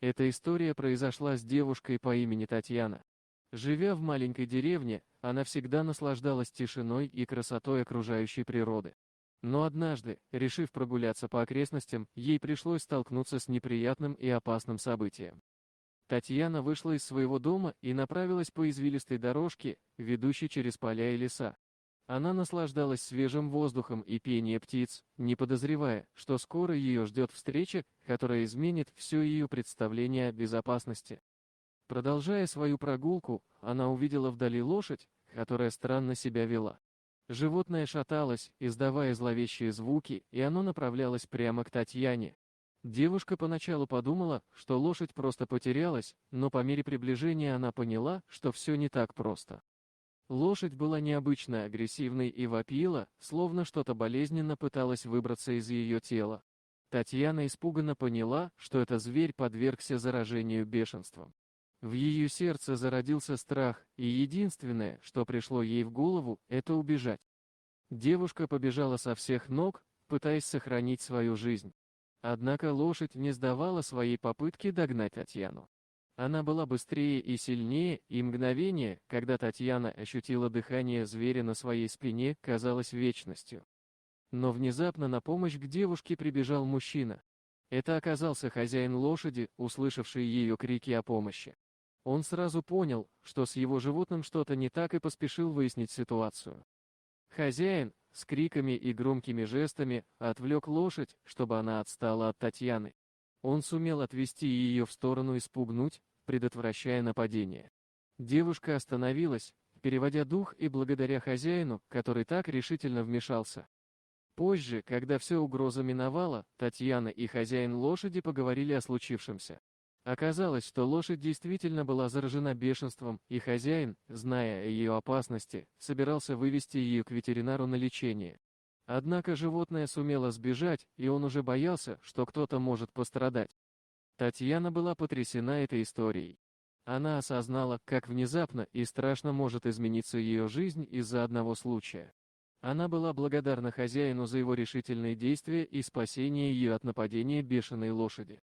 Эта история произошла с девушкой по имени Татьяна. Живя в маленькой деревне, она всегда наслаждалась тишиной и красотой окружающей природы. Но однажды, решив прогуляться по окрестностям, ей пришлось столкнуться с неприятным и опасным событием. Татьяна вышла из своего дома и направилась по извилистой дорожке, ведущей через поля и леса. Она наслаждалась свежим воздухом и пением птиц, не подозревая, что скоро ее ждет встреча, которая изменит все ее представление о безопасности. Продолжая свою прогулку, она увидела вдали лошадь, которая странно себя вела. Животное шаталось, издавая зловещие звуки, и оно направлялось прямо к Татьяне. Девушка поначалу подумала, что лошадь просто потерялась, но по мере приближения она поняла, что все не так просто. Лошадь была необычно агрессивной и вопила, словно что-то болезненно пыталось выбраться из ее тела. Татьяна испуганно поняла, что этот зверь подвергся заражению бешенством. В ее сердце зародился страх, и единственное, что пришло ей в голову, это убежать. Девушка побежала со всех ног, пытаясь сохранить свою жизнь. Однако лошадь не сдавала своей попытки догнать Татьяну. Она была быстрее и сильнее, и мгновение, когда Татьяна ощутила дыхание зверя на своей спине, казалось вечностью. Но внезапно на помощь к девушке прибежал мужчина. Это оказался хозяин лошади, услышавший ее крики о помощи. Он сразу понял, что с его животным что-то не так, и поспешил выяснить ситуацию. Хозяин, с криками и громкими жестами, отвлек лошадь, чтобы она отстала от Татьяны. Он сумел отвести ее в сторону и спугнуть, предотвращая нападение. Девушка остановилась, переводя дух, и благодаря хозяину, который так решительно вмешался. Позже, когда все угроза миновала, Татьяна и хозяин лошади поговорили о случившемся. Оказалось, что лошадь действительно была заражена бешенством, и хозяин, зная о ее опасности, собирался вывести ее к ветеринару на лечение. Однако животное сумело сбежать, и он уже боялся, что кто-то может пострадать. Татьяна была потрясена этой историей. Она осознала, как внезапно и страшно может измениться ее жизнь из-за одного случая. Она была благодарна хозяину за его решительные действия и спасение ее от нападения бешеной лошади.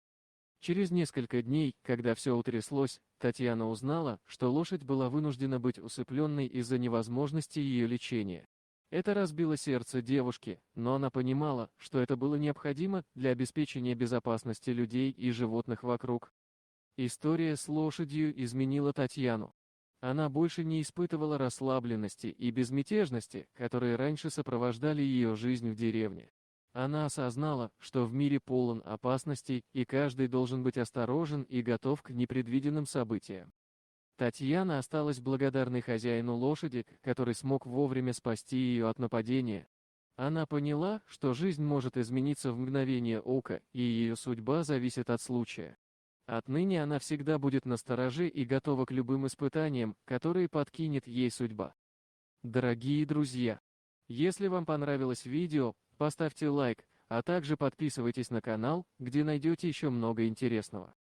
Через несколько дней, когда все утряслось, Татьяна узнала, что лошадь была вынуждена быть усыпленной из-за невозможности ее лечения. Это разбило сердце девушки, но она понимала, что это было необходимо для обеспечения безопасности людей и животных вокруг. История с лошадью изменила Татьяну. Она больше не испытывала расслабленности и безмятежности, которые раньше сопровождали ее жизнь в деревне. Она осознала, что в мире полон опасностей, и каждый должен быть осторожен и готов к непредвиденным событиям. Татьяна осталась благодарной хозяину лошади, который смог вовремя спасти ее от нападения. Она поняла, что жизнь может измениться в мгновение ока, и ее судьба зависит от случая. Отныне она всегда будет настороже и готова к любым испытаниям, которые подкинет ей судьба. Дорогие друзья, если вам понравилось видео, поставьте лайк, а также подписывайтесь на канал, где найдете еще много интересного.